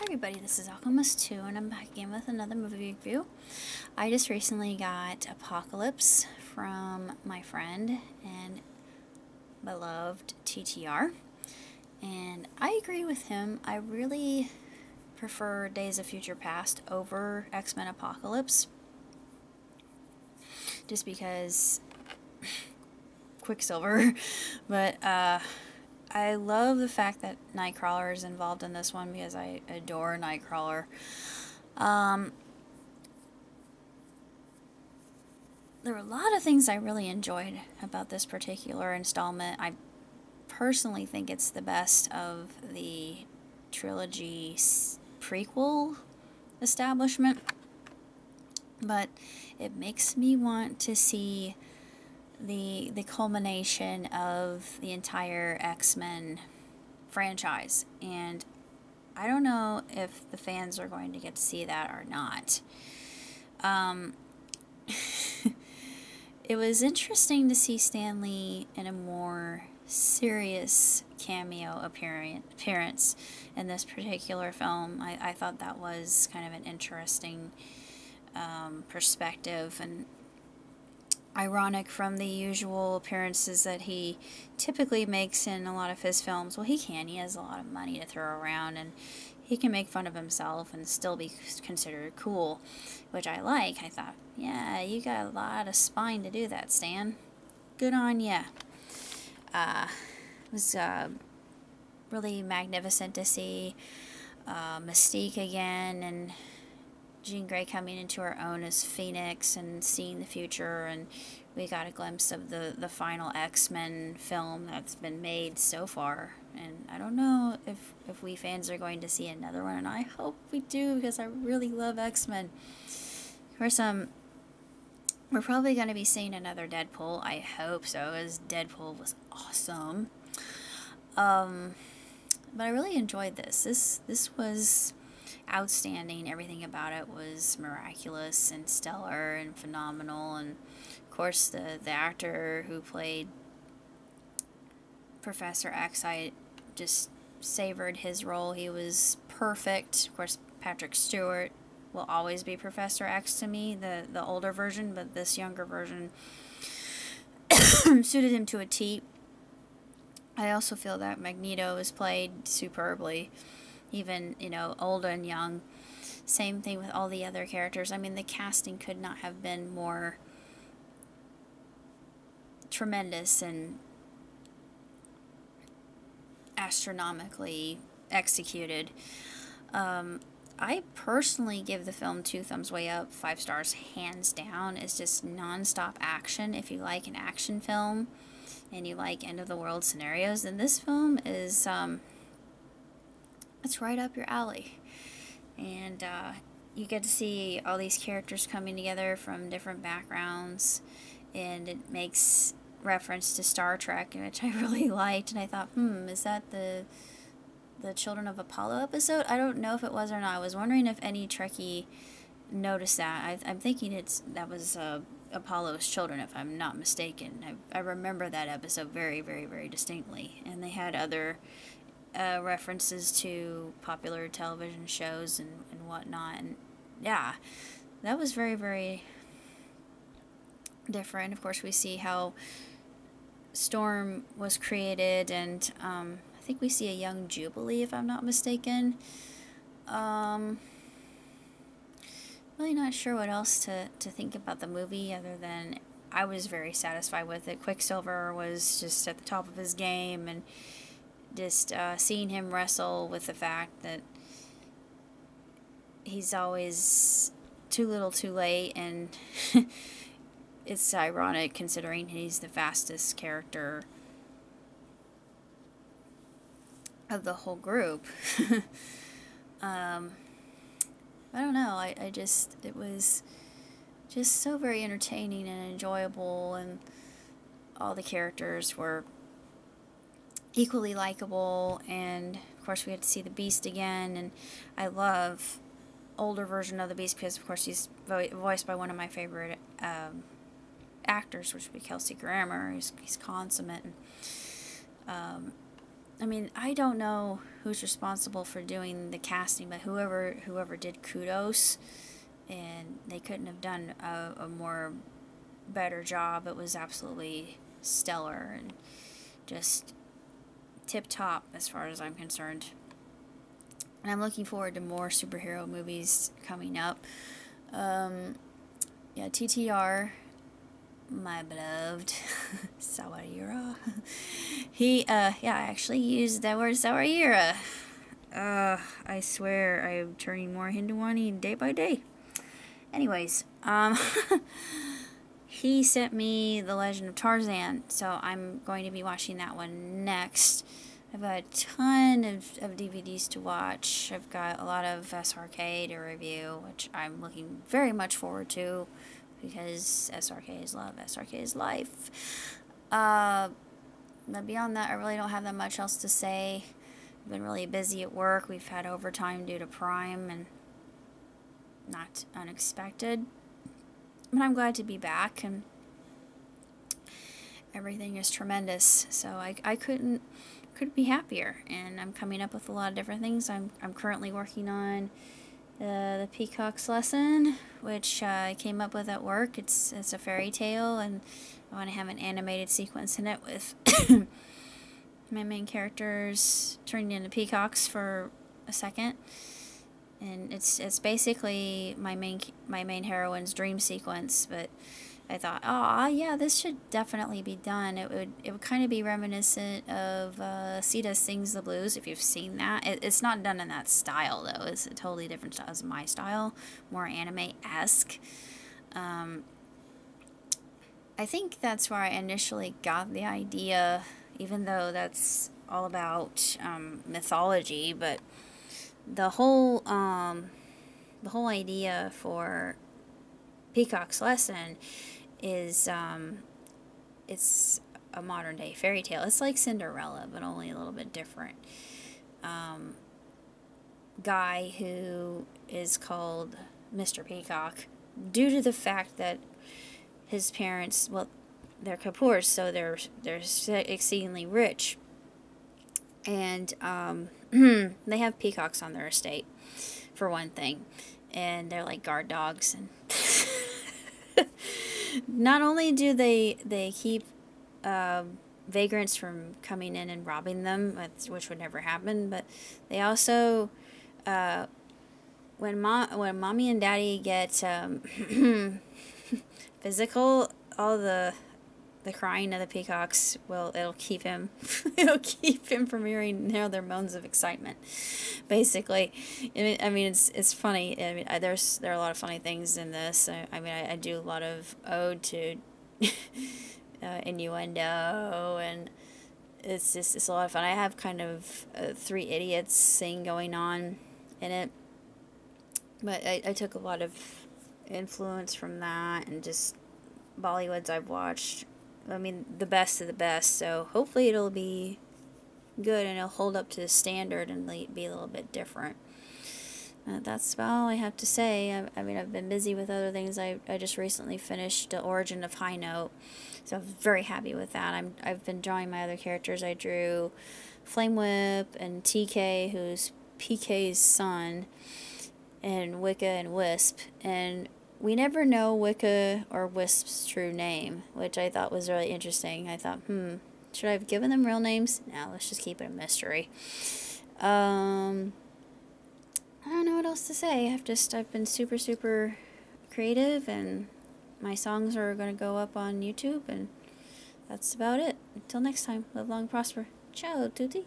everybody, this is Alchemist 2 and I'm back again with another movie review. I just recently got Apocalypse from my friend and beloved TTR, and I agree with him. I really prefer Days of Future Past over X-Men Apocalypse, just because Quicksilver, but I love the fact that Nightcrawler is involved in this one because I adore Nightcrawler. There were a lot of things I really enjoyed about this particular installment. I personally think it's the best of the trilogy prequel establishment, but it makes me want to see the culmination of the entire X-Men franchise, and I don't know if the fans are going to get to see that or not. It was interesting to see Stan Lee in a more serious cameo appearance in this particular film. I thought that was kind of an interesting perspective, and ironic from the usual appearances that he typically makes in a lot of his films. Well, he has a lot of money to throw around, and he can make fun of himself and still be considered cool, which I like. I thought, yeah, you got a lot of spine to do that, Stan. Good on ya. It was really magnificent to see Mystique again, and Jean Grey coming into her own as Phoenix and seeing the future, and we got a glimpse of the final X-Men film that's been made so far, and I don't know if we fans are going to see another one, and I hope we do, because I really love X-Men. Of course, we're probably going to be seeing another Deadpool. I hope so, as Deadpool was awesome. But I really enjoyed this. This was outstanding. Everything about it was miraculous and stellar and phenomenal, and of course the actor who played Professor X, I just savored his role. He was perfect. Of course, Patrick Stewart will always be Professor X to me, the older version, but this younger version suited him to a T. I also feel that Magneto was played superbly, even, old and young. Same thing with all the other characters. I mean, the casting could not have been more tremendous and astronomically executed. I personally give the film 2 thumbs way up, 5 stars hands down. It's just non-stop action. If you like an action film and you like end-of-the-world scenarios, then this film is it's right up your alley. And you get to see all these characters coming together from different backgrounds, and it makes reference to Star Trek, which I really liked, and I thought, is that the Children of Apollo episode? I don't know if it was or not. I was wondering if any Trekkie noticed that. I'm thinking that was Apollo's children, if I'm not mistaken. I remember that episode very, very, very distinctly, and they had other references to popular television shows and whatnot, and yeah, that was very, very different. Of course, we see how Storm was created, and I think we see a young Jubilee, if I'm not mistaken. Really not sure what else to think about the movie, other than I was very satisfied with it. Quicksilver was just at the top of his game, and just seeing him wrestle with the fact that he's always too little too late, and it's ironic considering he's the fastest character of the whole group. I don't know, it was just so very entertaining and enjoyable, and all the characters were equally likable, and of course we had to see the Beast again, and I love older version of the Beast because of course he's voiced by one of my favorite actors, which would be Kelsey Grammer. He's consummate, and I mean, I don't know who's responsible for doing the casting, but whoever did, kudos, and they couldn't have done a more better job. It was absolutely stellar and just tip top as far as I'm concerned. And I'm looking forward to more superhero movies coming up. Yeah, TTR, my beloved Sawayura. I actually used that word Sawayura. I swear I'm turning more Hinduani day by day. Anyways, he sent me The Legend of Tarzan, so I'm going to be watching that one next. I've got a ton of DVDs to watch. I've got a lot of SRK to review, which I'm looking very much forward to, because SRK is love, SRK is life. But beyond that, I really don't have that much else to say. I've been really busy at work. We've had overtime due to Prime, and not unexpected. But I'm glad to be back, and everything is tremendous. So I couldn't be happier, and I'm coming up with a lot of different things. I'm currently working on the Peacock's Lesson, which I came up with at work. It's a fairy tale, and I want to have an animated sequence in it with my main characters turning into peacocks for a second. And it's basically my main heroine's dream sequence, but I thought, oh yeah, this should definitely be done. It would kind of be reminiscent of Sita Sings the Blues, if you've seen that. It's not done in that style though. It's a totally different style. It's my style, more anime-esque. I think that's where I initially got the idea, even though that's all about mythology, but the whole idea for Peacock's Lesson is it's a modern day fairy tale. It's like Cinderella, but only a little bit different. Guy who is called Mr. Peacock due to the fact that his parents, well, they're Kapoors, so they're exceedingly rich, and they have peacocks on their estate, for one thing, and they're like guard dogs. And not only do they keep vagrants from coming in and robbing them, which would never happen, but they also, when mommy and daddy get physical, all the crying of the peacocks it'll keep him from hearing their moans of excitement, basically. I mean it's funny. I mean there are a lot of funny things in this. I do a lot of ode to innuendo, and it's a lot of fun. I have kind of Three Idiots thing going on in it, but I took a lot of influence from that, and just Bollywoods I've watched. I mean, the best of the best, so hopefully it'll be good and it'll hold up to the standard and be a little bit different. That's about all I have to say. I mean, I've been busy with other things. I just recently finished The Origin of High Note, so I'm very happy with that. I've been drawing my other characters. I drew Flame Whip and TK, who's PK's son, and Wicca and Wisp, and we never know Wicca or Wisp's true name, which I thought was really interesting. I thought, should I have given them real names? No, let's just keep it a mystery. I don't know what else to say. I've been super, super creative, and my songs are going to go up on YouTube, and that's about it. Until next time, live long, prosper. Ciao, tutti.